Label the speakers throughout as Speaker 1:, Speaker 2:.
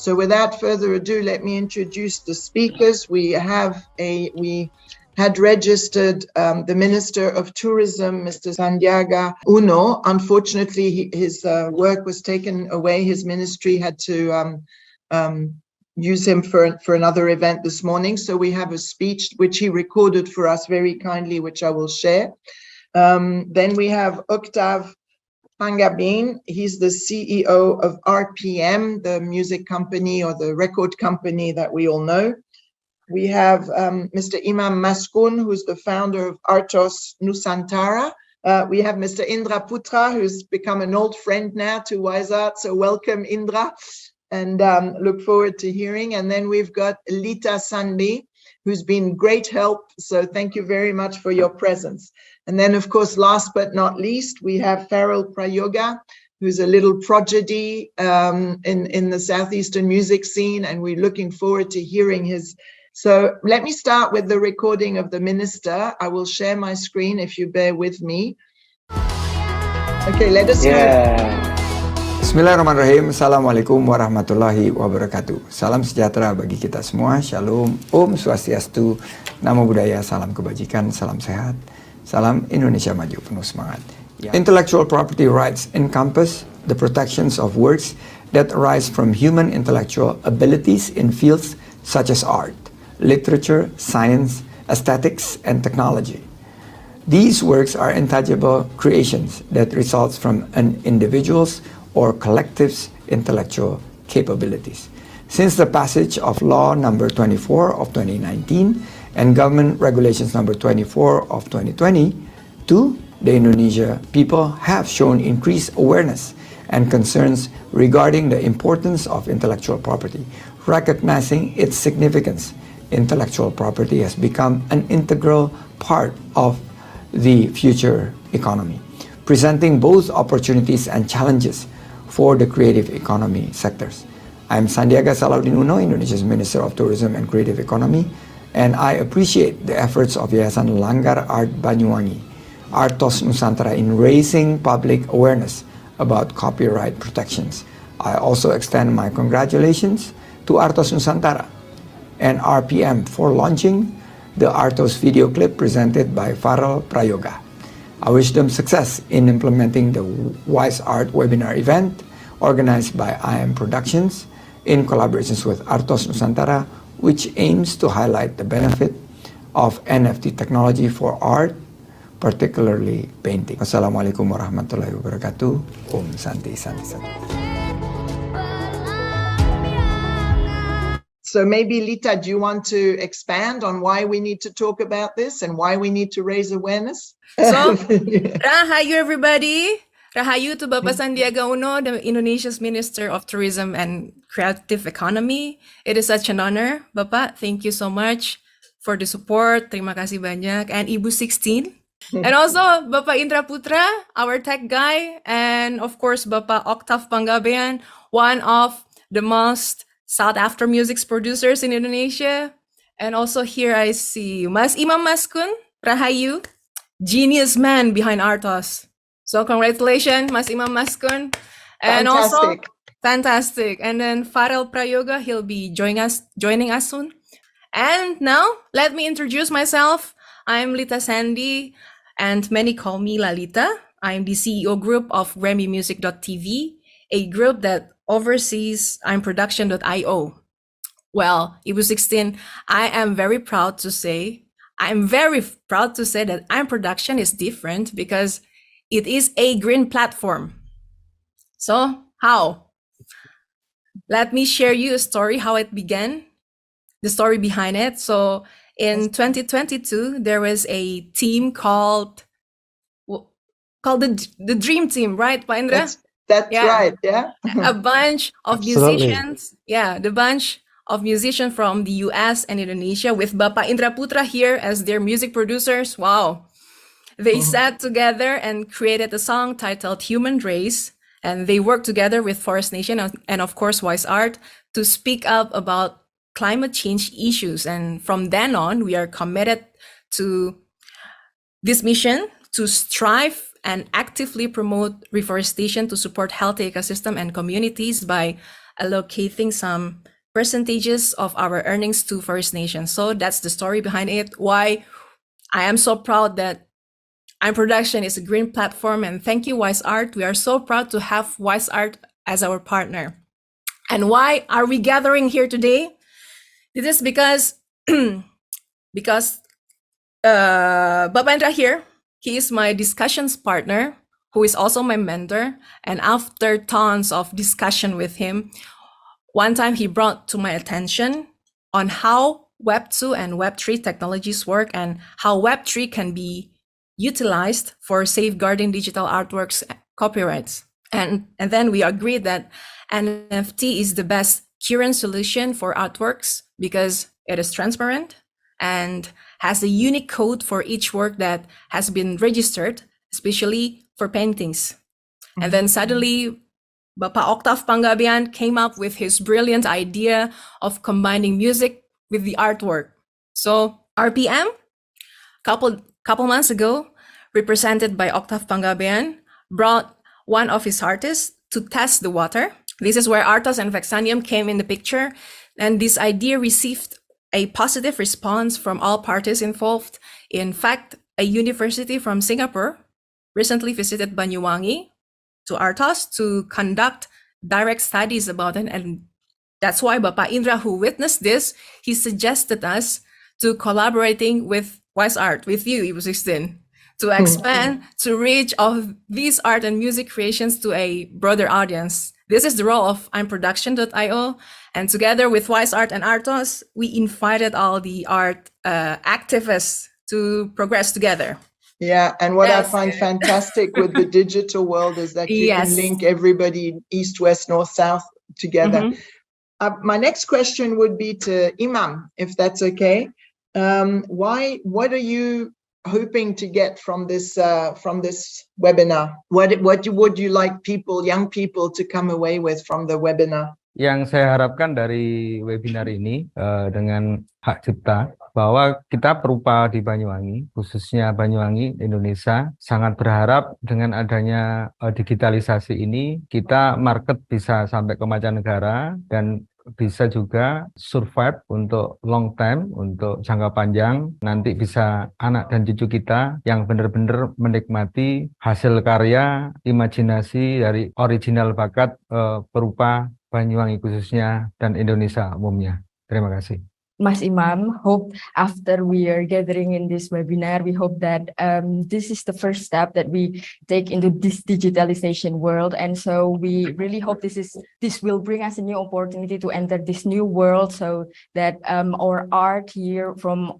Speaker 1: So without further ado, let me introduce the speakers. We had registered the Minister of Tourism, Mr. Sandiaga Uno. Unfortunately, his work was taken away. His ministry had to use him for another event this morning. So we have a speech which he recorded for us very kindly, which I will share. Then we have Octav Panggabean. He's the CEO of RPM, the music company or the record company that we all know. We have Mr. Imam Maskun, who's the founder of ArtOs Nusantara. We have Mr. Indra Putra, who's become an old friend now to WISe.ART. So welcome, Indra, and look forward to hearing. And then we've got Lita, who's been great help. So thank you very much for your presence. And then, of course, last but not least, we have Farel Prayoga, who's a little prodigy in the Southeastern music scene, and we're looking forward to hearing his. So let me start with the recording of the minister. I will share my screen if you bear with me. Okay, let us know.
Speaker 2: Bismillahirrahmanirrahim. Assalamualaikum warahmatullahi wabarakatuh. Salam sejahtera bagi kita semua. Shalom, Om Swastiastu, Namo Buddhaya, salam kebajikan, salam sehat, salam Indonesia maju, penuh semangat. Intellectual property rights encompass the protections of works that arise from human intellectual abilities in fields such as art, literature, science, aesthetics, and technology. These works are intangible creations that results from an individual's or collective's intellectual capabilities. Since the passage of Law Number 24 of 2019 and Government Regulations Number 24 of 2020, the Indonesia people have shown increased awareness and concerns regarding the importance of intellectual property. Recognizing its significance, intellectual property has become an integral part of the future economy, presenting both opportunities and challenges for the creative economy sectors. I'm Sandiaga Uno, Indonesia's Minister of Tourism and Creative Economy, and I appreciate the efforts of Yayasan Langgar Art Banyuwangi, ArtOs Nusantara in raising public awareness about copyright protections. I also extend my congratulations to ArtOs Nusantara and RPM for launching the ArtOs video clip presented by Farel Prayoga. I wish them success in implementing the WISe.ART webinar event organized by IMProduction in collaborations with ArtOs Nusantara, which aims to highlight the benefit of NFT technology for art, particularly painting. Wassalamualaikum warahmatullahi wabarakatuh. Om Santi Santi Santi.
Speaker 1: So maybe, Lita, do you want to expand on why we need to talk about this and why we need to raise awareness?
Speaker 3: So, Rahayu everybody. Rahayu to Bapak Sandiaga Uno, the Indonesia's Minister of Tourism and Creative Economy. It is such an honor, Bapak. Thank you so much for the support. Terima kasih banyak. And Ibu Sixtine. And also Bapak Indra Putra, our tech guy. And of course, Bapak Octav Panggabean, one of the most sought after music producers in Indonesia. And also here I see Mas Imam Maskun, Rahayu, genius man behind ArtOs. So congratulations, Mas Imam Maskun. And also, fantastic. And then Farel Prayoga, he'll be joining us soon. And now, let me introduce myself. I'm Lita Sandy, and many call me Lalita. I'm the CEO group of RemiMusic.tv, a group that oversees IMProduction.io. Well, Ibu Sixtine, I'm very proud to say that IMProduction is different because it is a green platform. So how? Let me share you a story how it began, the story behind it. So in 2022, there was a team called the Dream Team, right, Pa Indra?
Speaker 1: That's right, yeah.
Speaker 3: A bunch of musicians, the bunch of musicians from the US and Indonesia with Bapak Indra Putra here as their music producers. Wow. They sat together and created a song titled Human Race, and they worked together with Forest Nation and of course WISe.ART to speak up about climate change issues. And from then on, we are committed to this mission to strive and actively promote reforestation to support healthy ecosystem and communities by allocating some percentages of our earnings to First Nations. So that's the story behind it. Why I am so proud that IMProduction is a green platform, and thank you, WISe.ART. We are so proud to have WISe.ART as our partner. And why are we gathering here today? This is because Bapak Indra here, he is my discussions partner, who is also my mentor. And after tons of discussion with him, one time he brought to my attention on how Web2 and Web3 technologies work and how Web3 can be utilized for safeguarding digital artworks copyrights. And then we agreed that NFT is the best current solution for artworks because it is transparent and has a unique code for each work that has been registered, especially for paintings. Mm-hmm. And then suddenly, Bapak Octav Panggabean came up with his brilliant idea of combining music with the artwork. So RPM, couple months ago, represented by Octav Panggabean, brought one of his artists to test the water. This is where ArtOs and Vexanium came in the picture. And this idea received a positive response from all parties involved. In fact, a university from Singapore recently visited Banyuwangi to ArtOs to conduct direct studies about it. And that's why Bapak Indra, who witnessed this, he suggested us to collaborating with WISe.ART, with you, Ibu Sixtine, to expand, to reach of these art and music creations to a broader audience. This is the role of IMProduction.io. And together with WISe.ART and ArtOs, we invited all the art activists to progress together.
Speaker 1: Yeah, and what I find fantastic with the digital world is that you can link everybody east, west, north, south together. Mm-hmm. My next question would be to Imam, if that's okay. What are you hoping to get from this webinar? What would you like young people to come away with from the webinar?
Speaker 4: Yang saya harapkan dari webinar ini dengan hak cipta, bahwa kita perupa di Banyuwangi, khususnya Banyuwangi, Indonesia, sangat berharap dengan adanya digitalisasi ini, kita market bisa sampai ke mancanegara dan bisa juga survive untuk long time, untuk jangka panjang. Nanti bisa anak dan cucu kita yang benar-benar menikmati hasil karya, imajinasi dari original bakat perupa Banyuwangi khususnya dan Indonesia umumnya. Terima kasih.
Speaker 5: Mas Imam, hope after we are gathering in this webinar, we hope that this is the first step that we take into this digitalization world. And so we really hope this will bring us a new opportunity to enter this new world, so that our art here from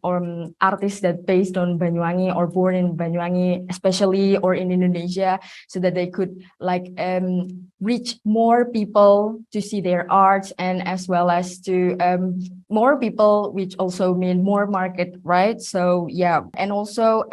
Speaker 5: artists that based on Banyuwangi or born in Banyuwangi, especially or in Indonesia, so that they could reach more people to see their art, and as well as to more people, which also mean more market, right? So yeah, and also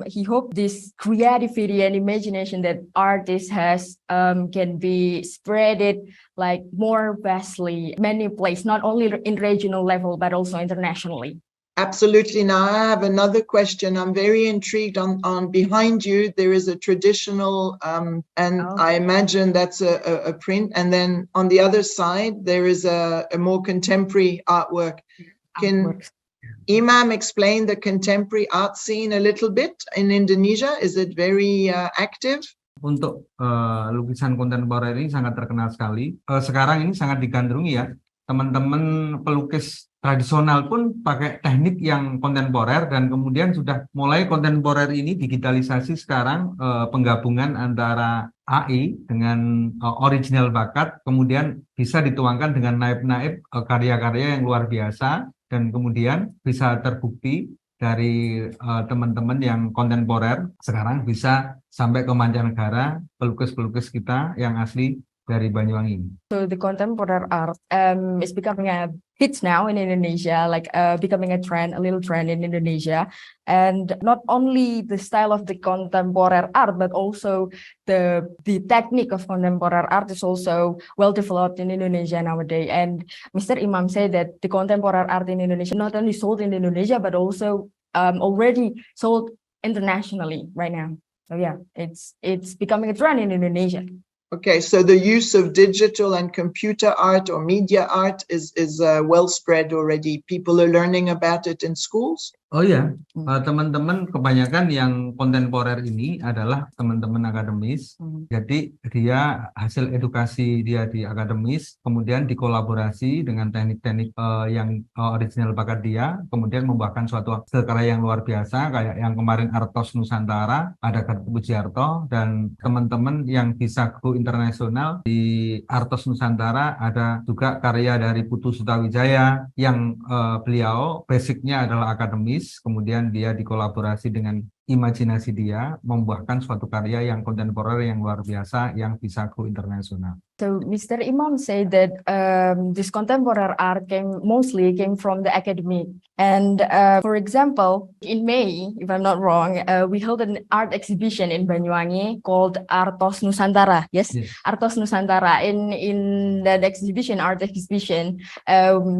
Speaker 5: he hoped this creativity and imagination that artist has can be spreaded like more vastly, many places, not only in regional level but also internationally.
Speaker 1: Absolutely. Now I have another question. I'm very intrigued on behind you. There is a traditional, I imagine that's a print. And then on the other side, there is a more contemporary artwork. Can Imam explain the contemporary art scene a little bit in Indonesia? Is it very active?
Speaker 4: Untuk lukisan kontemporer ini sangat terkenal sekali. Sekarang ini sangat digandrungi ya. Teman-teman pelukis tradisional pun pakai teknik yang kontemporer, dan kemudian sudah mulai kontemporer ini digitalisasi sekarang, penggabungan antara AI dengan original bakat, kemudian bisa dituangkan dengan naib-naib karya-karya yang luar biasa, dan kemudian bisa terbukti dari teman-teman yang kontemporer sekarang bisa sampai ke mancanegara, pelukis-pelukis kita yang asli dari Banyuwangi.
Speaker 5: So the contemporary art is becoming a hit now in Indonesia, like becoming a trend, a little trend in Indonesia. And not only the style of the contemporary art, but also the technique of contemporary art is also well developed in Indonesia nowadays. And Mr. Imam said that the contemporary art in Indonesia not only sold in Indonesia, but also already sold internationally right now. So yeah, it's becoming a trend in Indonesia.
Speaker 1: Okay, so the use of digital and computer art or media art is well spread already. People are learning about it in schools.
Speaker 4: Oh iya, teman-teman kebanyakan yang kontemporer ini adalah teman-teman akademis. Jadi dia hasil edukasi dia di akademis, kemudian dikolaborasi dengan teknik-teknik yang original bakat dia, kemudian membuahkan suatu hasil karya yang luar biasa, kayak yang kemarin ArtOs Nusantara, ada WISe.ART, dan teman-teman yang bisa go internasional di ArtOs Nusantara, ada juga karya dari Putu Sutawijaya yang beliau basicnya adalah akademis. Kemudian dia dikolaborasi dengan imajinasi dia, membuahkan suatu karya yang kontemporer yang luar biasa yang bisa go internasional.
Speaker 5: So Mr. Imam said that this contemporary art mostly came from the academic. And for example, in May, if I'm not wrong, we held an art exhibition in Banyuwangi called ArtOs Nusantara. Yes, ArtOs Nusantara. In that exhibition, art exhibition,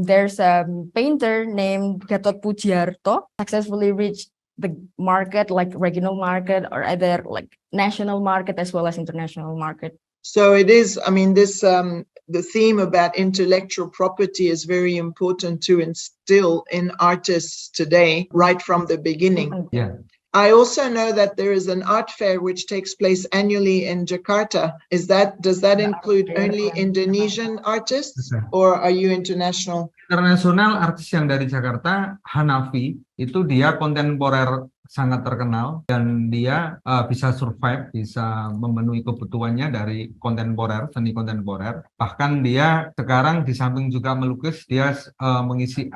Speaker 5: there's a painter named Gatot Pujiarto successfully reached the market, like regional market or either like national market as well as international market.
Speaker 1: So it is, I mean, this the theme about intellectual property is very important to instill in artists today, right from the beginning.
Speaker 4: Yeah.
Speaker 1: I also know that there is an art fair which takes place annually in Jakarta. Does that include only Indonesian artists or are you international?
Speaker 4: Internasional artis yang dari Jakarta, Hanafi, itu dia kontemporer sangat terkenal dan dia bisa survive, bisa memenuhi kebutuhannya dari kontemporer, seni kontemporer. Bahkan dia sekarang di samping juga melukis, dia mengisi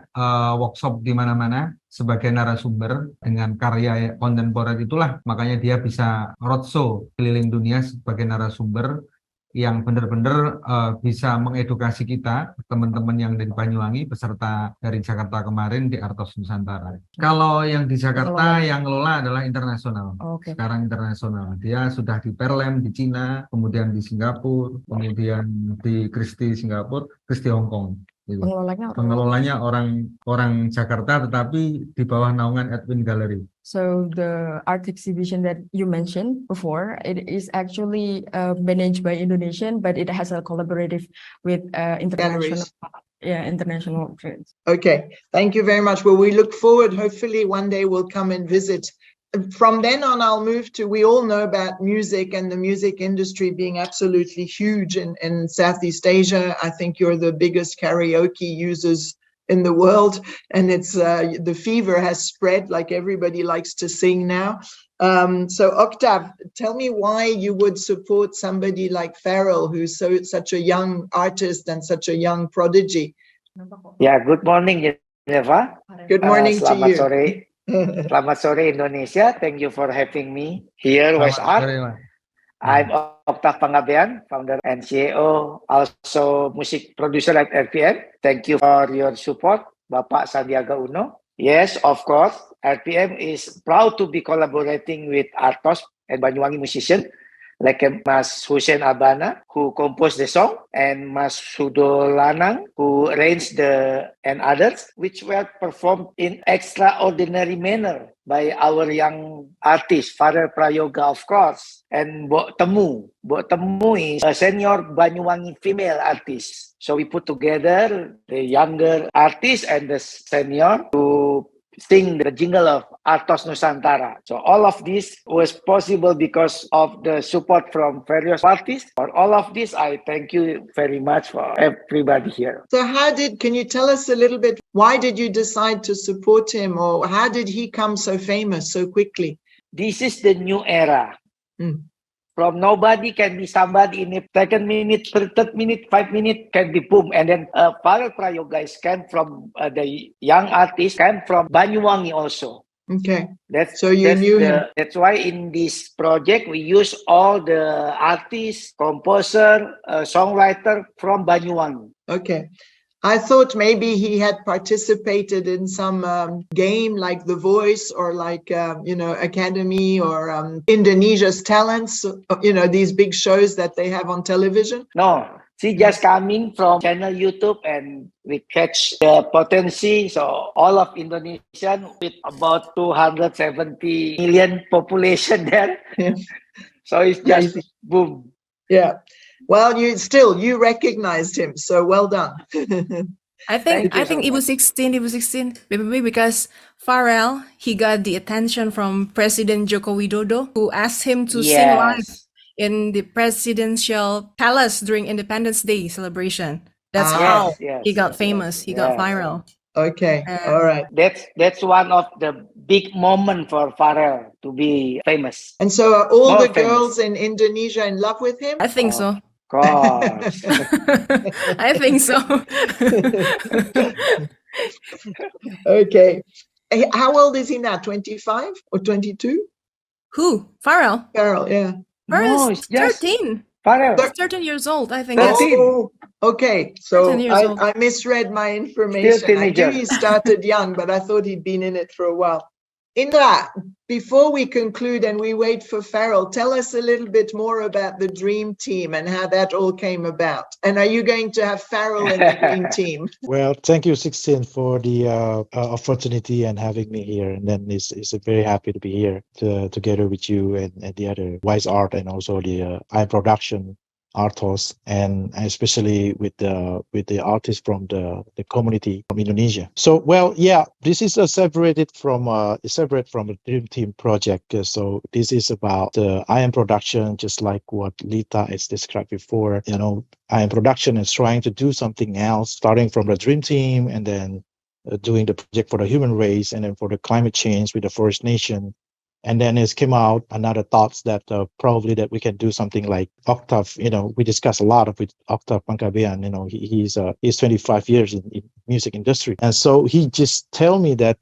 Speaker 4: workshop di mana-mana sebagai narasumber dengan karya kontemporer itulah. Makanya dia bisa roadshow keliling dunia sebagai narasumber yang benar-benar bisa mengedukasi kita, teman-teman yang dari Banyuwangi, peserta dari Jakarta kemarin di ArtOs Nusantara. Kalau yang di Jakarta yang ngelola adalah internasional.
Speaker 5: Okay.
Speaker 4: Sekarang internasional. Dia sudah di Perlem di Cina, kemudian di Singapura, kemudian di Christie Singapura, Christie Hong Kong. Gitu. Pengelolanya orang Jakarta, tetapi di bawah naungan Edwin Gallery.
Speaker 5: So the art exhibition that you mentioned before, it is actually managed by Indonesian, but it has a collaborative with international.
Speaker 1: Galleries.
Speaker 5: International friends.
Speaker 1: Okay, thank you very much. Well, we look forward. Hopefully, one day we'll come and visit. From then on, I'll move to, we all know about music and the music industry being absolutely huge in Southeast Asia. I think you're the biggest karaoke users in the world, and it's the fever has spread, like everybody likes to sing now. So Octav, tell me why you would support somebody like Farel, who's such a young artist and such a young prodigy.
Speaker 6: Yeah, good morning, Geneva.
Speaker 1: Good morning to you.
Speaker 6: Sore. Selamat sore Indonesia. Thank you for having me here. WISe.ART. I'm Octav Panggabean, founder and CEO, also music producer at RPM. Thank you for your support, Bapak Sandiaga Uno. Yes, of course, RPM is proud to be collaborating with ArtOs and Banyuwangi musicians like Mas Hussein Abana, who composed the song, and Mas Sudo Lanang, who arranged and others, which were performed in extraordinary manner by our young artist, Farel Prayoga, of course, and Mbok Temu. Mbok Temu is a senior Banyuwangi female artist. So we put together the younger artist and the senior to sing the jingle of ArtOs Nusantara. So all of this was possible because of the support from various artists. For all of this, I thank you very much for everybody here.
Speaker 1: So can you tell us a little bit, why did you decide to support him, or how did he come so famous so quickly?
Speaker 6: This is the new era. From nobody can be somebody in a second minute, third minute, 5 minutes can be boom. And then Farel Prayoga came from the young artist, came from Banyuwangi also.
Speaker 1: Okay. So you knew him.
Speaker 6: That's why in this project we use all the artists, composer, songwriter from Banyuwangi.
Speaker 1: Okay. I thought maybe he had participated in some game like The Voice or like, Academy or Indonesia's Talents, these big shows that they have on television.
Speaker 6: No, she just coming from channel YouTube and we catch the potency. So all of Indonesian with about 270 million population there.
Speaker 1: Yeah.
Speaker 6: So it's just boom.
Speaker 1: Yeah. Well, you recognized him, so well done.
Speaker 3: I think
Speaker 6: Thank you so
Speaker 3: it was
Speaker 6: much.
Speaker 3: 16 maybe because Farel, he got the attention from President Joko Widodo, who asked him to sing live
Speaker 6: Yes.
Speaker 3: in the presidential palace during Independence Day celebration. That's
Speaker 1: Ah,
Speaker 3: how
Speaker 6: Yes,
Speaker 3: he
Speaker 6: yes,
Speaker 3: got famous. He got
Speaker 6: yes.
Speaker 3: viral.
Speaker 1: okay, all
Speaker 3: And
Speaker 1: right.
Speaker 6: That's one of the big moment for Farel to be famous,
Speaker 1: And so are all
Speaker 6: more
Speaker 1: the girls
Speaker 6: famous.
Speaker 1: in Indonesia in love with him?
Speaker 3: I think
Speaker 6: Of
Speaker 3: so.
Speaker 6: course.
Speaker 3: I think so.
Speaker 1: Okay. How old is he now? 25 or 22?
Speaker 3: Who? Farel.
Speaker 1: Carol, yeah.
Speaker 3: Farel
Speaker 6: No,
Speaker 3: is
Speaker 6: it's just
Speaker 3: 13.
Speaker 6: Farel.
Speaker 3: He's 13 years old. I think
Speaker 6: 13.
Speaker 1: Oh, okay.
Speaker 3: 13
Speaker 1: So
Speaker 3: years old.
Speaker 1: I misread my
Speaker 6: Still
Speaker 1: information. I knew
Speaker 6: teenager.
Speaker 1: he started young, but I thought he'd been in it for a while. Indra, before we conclude and we wait for Farel, tell us a little bit more about the Dream Team and how that all came about. And are you going to have Farel in the Dream Team?
Speaker 7: Well, thank you, Sixtine, for the opportunity and having me here. And then it's very happy to be here together with you and the other WISe.ART and also the IMProduction ArtOs, and especially with the artists from the community from Indonesia. So, well, yeah, this is separate from the Dream Team project. So this is about the IMProduction, just like what Lita has described before. You know, IMProduction is trying to do something else, starting from the Dream Team and then doing the project for the human race and then for the climate change with the First Nation. And then it came out another thoughts that probably that we can do something like Octav. You know, we discuss a lot with Octav Panggabean. You know, he's 25 years in music industry, and so he just told me that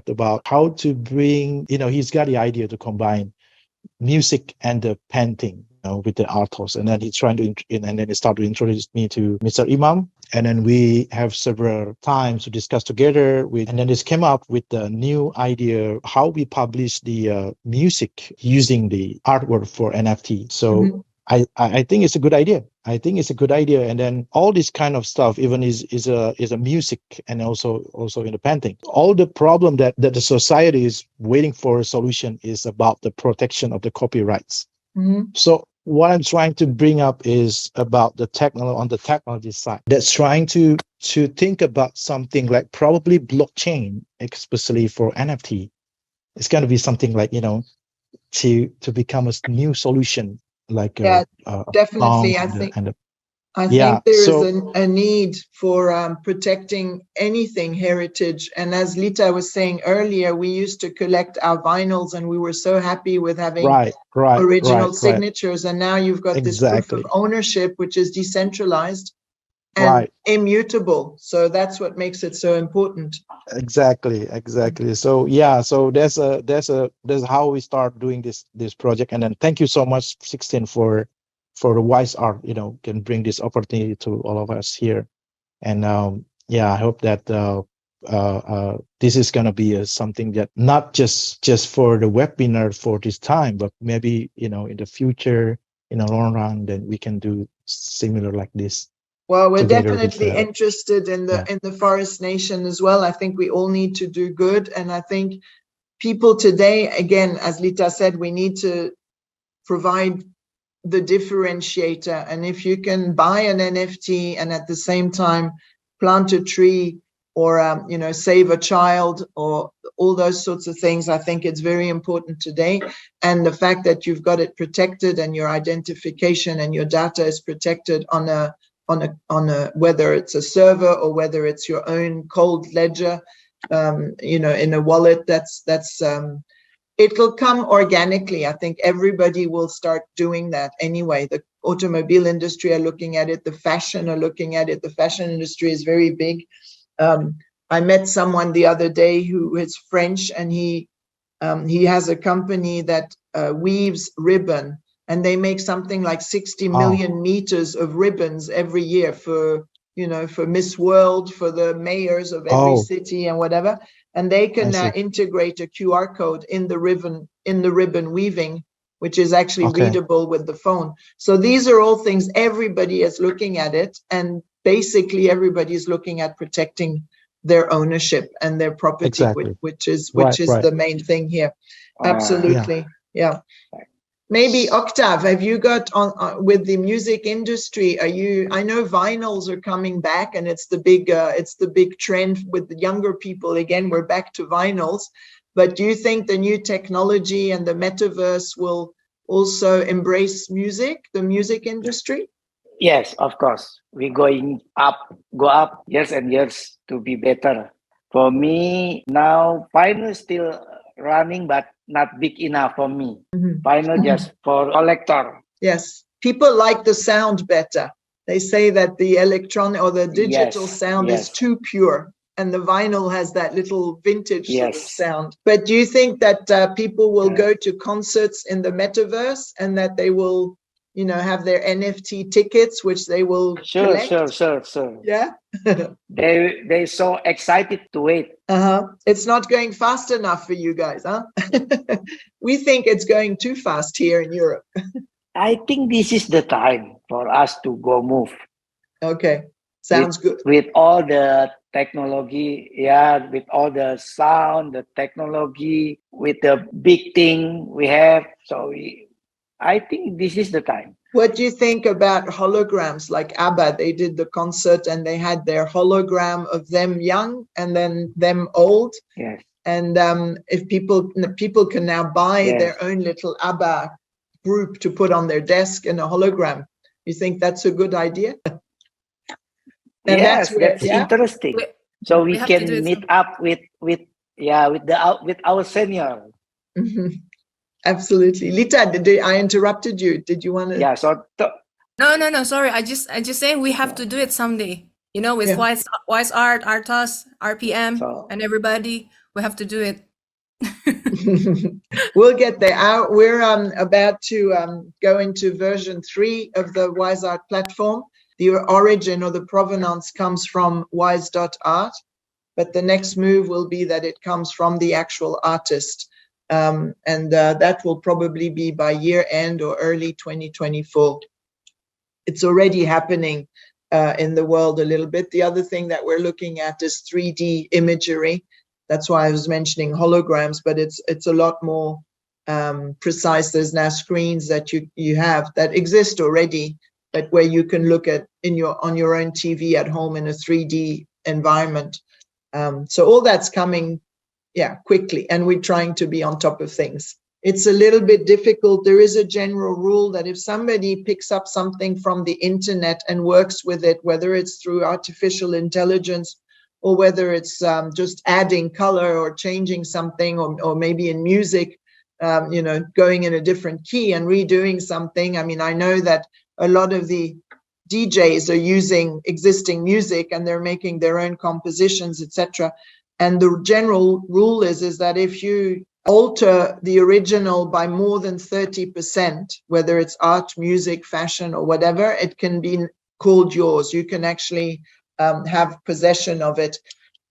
Speaker 7: about how to bring. You know, he's got the idea to combine music and the painting, you know, with the ArtOs, and then he's trying to and then he started to introduce me to Mr. Imam, and then we have several times to discuss together with, and then this came up with the new idea how we publish the music using the artwork for NFT. So I think it's a good idea. And then all this kind of stuff even is a music and also in the painting. All the problem that the society is waiting for a solution is about the protection of the copyrights. So what I'm trying to bring up is about the technology side. That's trying to think about something like probably blockchain, especially for NFT. It's going to be something like, you know, to become a new solution. Like
Speaker 1: definitely. I think there is a need for protecting anything heritage. And as Lita was saying earlier, we used to collect our vinyls and we were so happy with having original signatures. And now you've got this proof of ownership, which is decentralized and immutable. So that's what makes it so important.
Speaker 7: Exactly. So yeah, so there's how we start doing this project. And then thank you so much, Sixtine, for the WISe.ART, you know, can bring this opportunity to all of us here. And yeah, I hope that this is gonna be something that not just for the webinar for this time, but maybe, you know, in the future, in the long run, then we can do similar like this.
Speaker 1: Well, we're definitely interested in the Forest Nation as well. I think we all need to do good. And I think people today, again, as Lita said, we need to provide the differentiator. And if you can buy an NFT and at the same time plant a tree or, you know, save a child or all those sorts of things, I think it's very important today. And the fact that you've got it protected and your identification and your data is protected on a whether it's a server or whether it's your own cold ledger, you know, in a wallet, that's it'll come organically. I think everybody will start doing that anyway. The automobile industry are looking at it, the fashion are looking at it. The fashion industry is very big. I met someone the other day who is French, and he has a company that weaves ribbon. And they make something like 60 million meters of ribbons every year for, you know, for Miss World, for the mayors of every city and whatever. And they can now integrate a QR code in the ribbon weaving, which is actually readable with the phone. So these are all things everybody is looking at it. And basically everybody is looking at protecting their ownership and their property, which is the main thing here. Absolutely. Yeah. Maybe Octav, have you got on with the music industry? I know vinyls are coming back, and it's the big trend with the younger people. Again, we're back to vinyls. But do you think the new technology and the metaverse will also embrace the music industry?
Speaker 6: Yes, of course. We're go up years and years to be better. For me, now vinyl is still running, but not big enough for me. Vinyl just for collector.
Speaker 1: Yes, people like the sound better. They say that the electronic or the digital sound is too pure, and the vinyl has that little vintage sort of sound. But do you think that people will go to concerts in the metaverse, and that they will, have their NFT tickets, which they will collect?
Speaker 6: Sure.
Speaker 1: Yeah.
Speaker 6: They so excited to wait.
Speaker 1: It's not going fast enough for you guys, huh? We think it's going too fast here in Europe.
Speaker 6: I think this is the time for us to go move.
Speaker 1: Okay, sounds good.
Speaker 6: With all the technology, with all the sound, the technology, with the big thing we have. So I think this is the time.
Speaker 1: What do you think about holograms? Like ABBA, they did the concert and they had their hologram of them young and then them old.
Speaker 6: Yes.
Speaker 1: And if people can now buy their own little ABBA group to put on their desk in a hologram. You think that's a good idea? And
Speaker 6: yes, that's interesting. So we can meet up with our senior.
Speaker 1: Absolutely. Lita, I interrupted you? Did you want to?
Speaker 6: Yeah. So
Speaker 3: no. Sorry, I just saying we have to do it someday. With WISe.ART, ArtOs, RPM, and everybody, we have to do it.
Speaker 1: We'll get there. We're about to go into version 3 of the WISe.ART platform. The origin or the provenance comes from WISe.ART, but the next move will be that it comes from the actual artist. And that will probably be by year end or early 2024. It's already happening in the world a little bit. The other thing that we're looking at is 3D imagery. That's why I was mentioning holograms, but it's a lot more precise. There's now screens that you have that exist already, but where you can look at on your own TV at home in a 3D environment. So all that's coming, quickly, and we're trying to be on top of things. It's a little bit difficult. There is a general rule that if somebody picks up something from the internet and works with it, whether it's through artificial intelligence or whether it's just adding color or changing something, or maybe in music, going in a different key and redoing something. I mean, I know that a lot of the DJs are using existing music and they're making their own compositions, etc. And the general rule is that if you alter the original by more than 30%, whether it's art, music, fashion, or whatever, it can be called yours. You can actually have possession of it.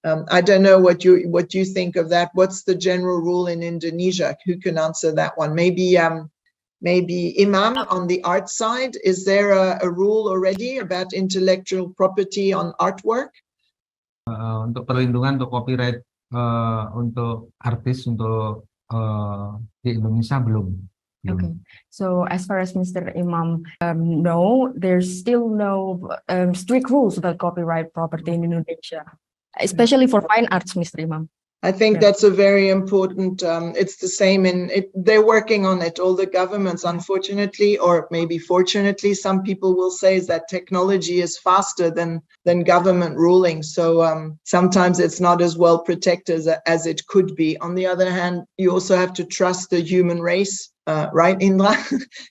Speaker 1: I don't know what you think of that. What's the general rule in Indonesia? Who can answer that one? Maybe Imam on the art side. Is there a rule already about intellectual property on artwork?
Speaker 4: Untuk perlindungan untuk copyright untuk artis untuk di Indonesia belum.
Speaker 5: Okay, so as far as Mr. Imam no, there's still no strict rules about copyright property in Indonesia, especially for fine arts, Mr. Imam.
Speaker 1: I think that's a very important, it's the same they're working on it. All the governments, unfortunately, or maybe fortunately, some people will say is that technology is faster than government ruling. So sometimes it's not as well protected as it could be. On the other hand, you also have to trust the human race, right, Indra?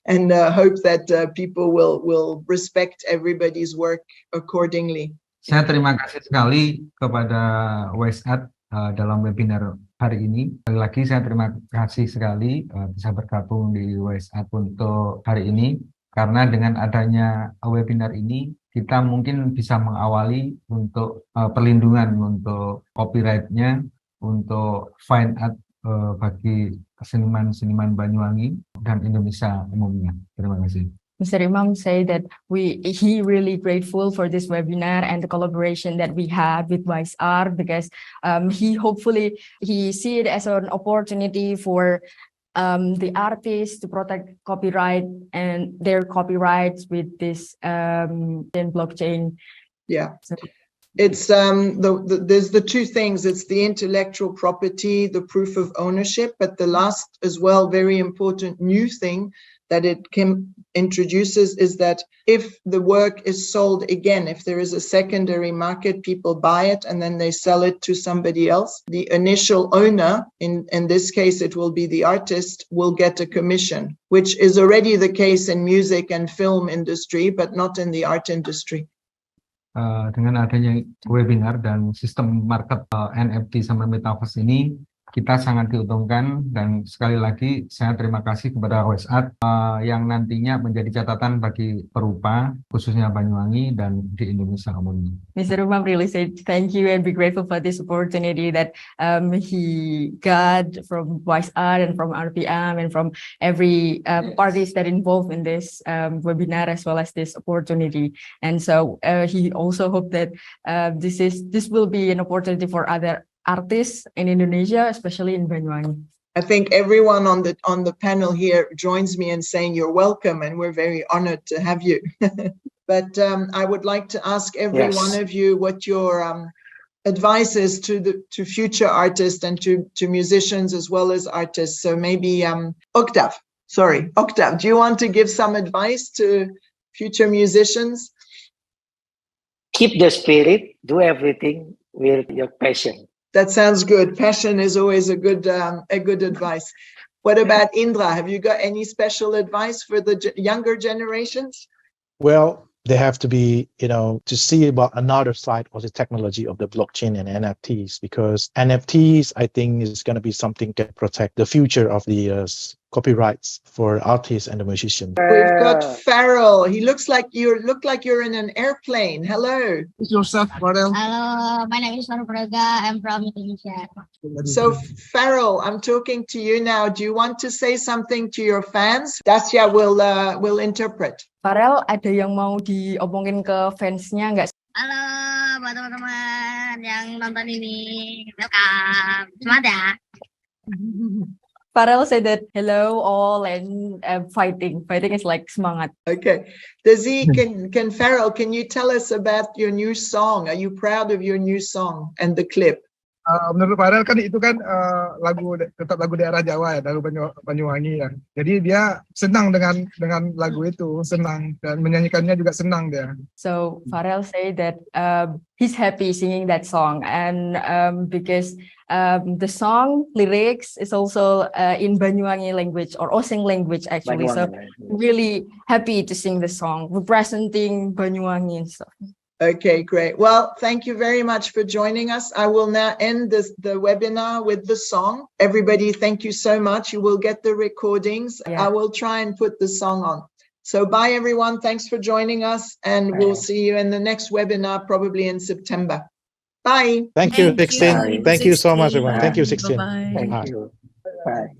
Speaker 1: And hope that people will respect everybody's work accordingly.
Speaker 4: Saya terima kasih sekali kepada WISe.ART dalam webinar hari ini. Sekali lagi saya terima kasih sekali bisa bergabung di WISe.ART untuk hari ini, karena dengan adanya webinar ini kita mungkin bisa mengawali untuk perlindungan untuk copyright-nya, untuk fine art bagi seniman-seniman Banyuwangi dan Indonesia umumnya. Terima kasih.
Speaker 5: Mr. Imam say that he really grateful for this webinar and the collaboration that we had with WISe.ART, because he see it as an opportunity for the artists to protect copyright and their copyrights with this blockchain.
Speaker 1: Yeah.
Speaker 5: So,
Speaker 1: it's there's the two things. It's the intellectual property, the proof of ownership, but the last as well, very important new thing that it introduces is that if the work is sold again, if there is a secondary market, people buy it and then they sell it to somebody else, the initial owner, in this case it will be the artist, will get a commission, which is already the case in music and film industry, but not in the art industry.
Speaker 4: Dengan adanya webinar dan sistem market NFT sama Metaverse ini, kita sangat diuntungkan, dan sekali lagi saya terima kasih kepada WISe.ART yang nantinya menjadi catatan bagi perupa, khususnya Banyuwangi dan di Indonesia umumnya.
Speaker 5: Mr. Imam really said thank you and be grateful for this opportunity that he got from WISe.ART and from RPM and from every parties that involved in this webinar as well as this opportunity. And so he also hoped that this will be an opportunity for other artists in Indonesia, especially in Banyuwangi.
Speaker 1: I think everyone on the panel here joins me in saying you're welcome, and we're very honored to have you. But I would like to ask every one of you what your advice is to future artists and to musicians as well as artists. So maybe Octav, do you want to give some advice to future musicians?
Speaker 6: Keep the spirit, do everything with your passion.
Speaker 1: That sounds good. Passion is always a good advice. What about Indra? Have you got any special advice for the younger generations?
Speaker 7: Well, they have to be, to see about another side of the technology of the blockchain and NFTs, because NFTs, I think, is going to be something that protect the future of the copyrights for artists and the musicians.
Speaker 1: We've got Farel. He looks like you're in an airplane. Hello.
Speaker 8: It's yourself, Farel.
Speaker 9: Hello, my name is Prayoga. I'm from Indonesia.
Speaker 1: So Farel, I'm talking to you now. Do you want to say something to your fans? Dasya will interpret.
Speaker 5: Farel, ada yang mau diomongin ke fansnya nggak?
Speaker 9: Halo buat teman-teman yang nonton ini. Welcome. Semangat ya.
Speaker 5: Farel said that hello all and fighting is like semangat.
Speaker 1: Okay. Can Farel, can you tell us about your new song? Are you proud of your new song and the clip?
Speaker 8: Menurut Farel kan itu kan tetap lagu daerah Jawa ya, lagu Banyuwangi ya. Jadi dia senang dengan lagu itu, senang, dan menyanyikannya juga senang dia.
Speaker 5: So Farel said that he's happy singing that song, and because the song lyrics is also in Banyuwangi language or Osing language actually. So really happy to sing the song representing Banyuwangi and stuff.
Speaker 1: Okay, great. Well, thank you very much for joining us. I will now end the webinar with the song. Everybody, thank you so much. You will get the recordings.
Speaker 5: Yeah.
Speaker 1: I will try and put the song on. So bye, everyone. Thanks for joining us. And we'll see you in the next webinar, probably in September. Bye.
Speaker 7: Thank you, Sixtine. Thank you so much, everyone. Thank you, Sixtine.
Speaker 3: Bye-bye.
Speaker 6: Thank you. Bye.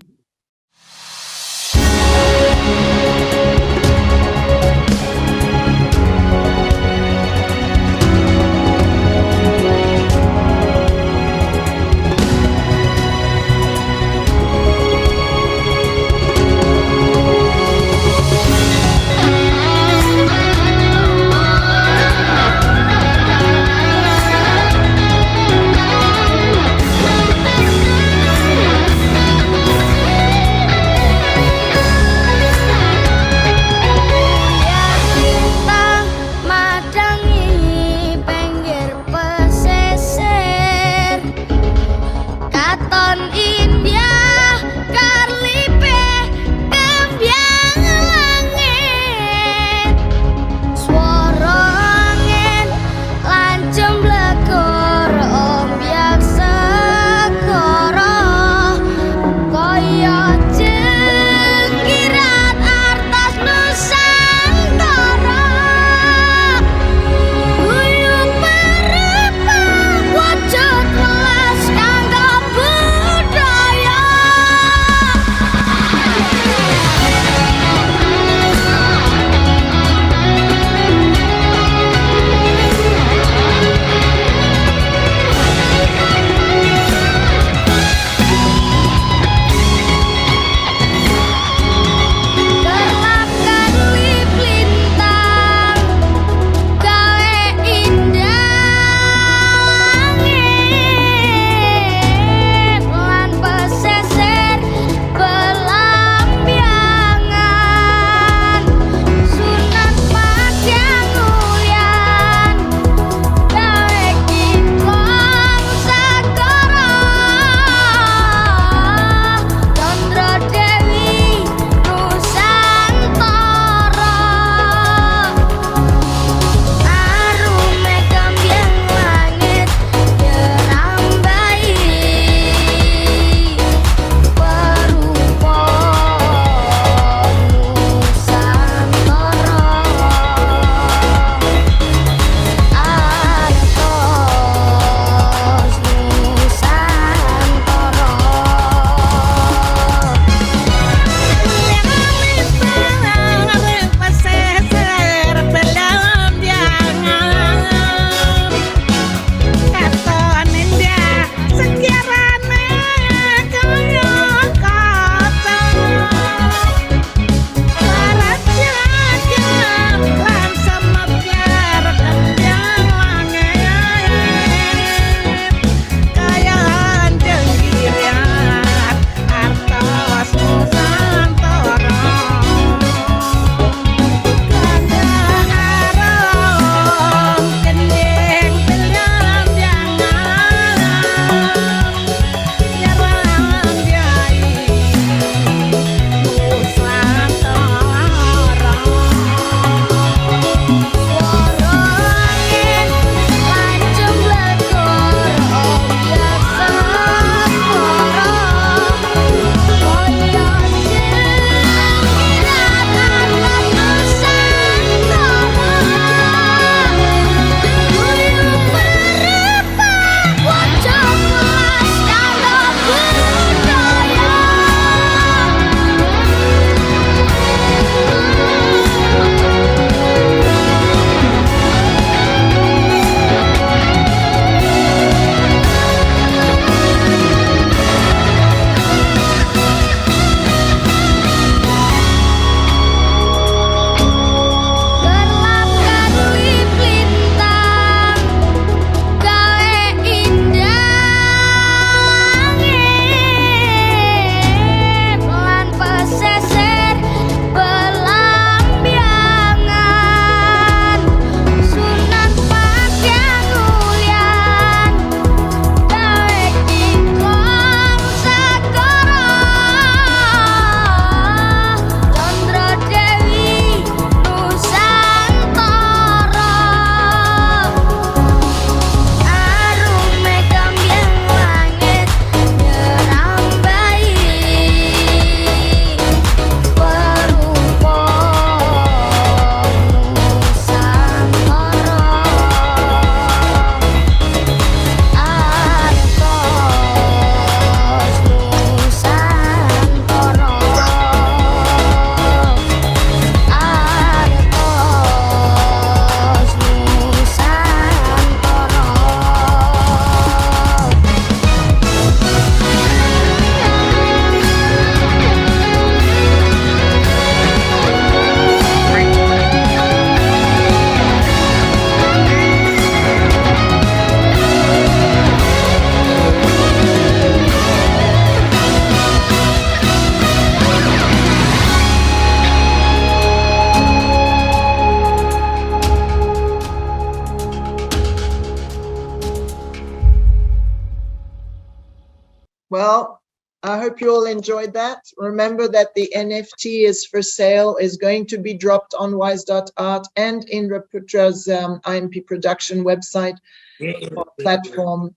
Speaker 1: Well, I hope you all enjoyed that. Remember that the NFT is for sale, is going to be dropped on WISe.ART and Indra Putra's IMProduction website or platform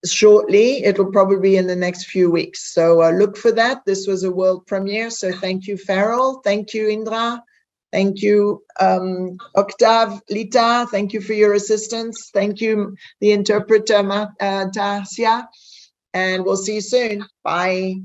Speaker 1: shortly. It'll probably be in the next few weeks. So look for that. This was a world premiere. So thank you, Farel. Thank you, Indra. Thank you, Octav, Lita. Thank you for your assistance. Thank you, the interpreter, Tasia. And we'll see you soon. Bye.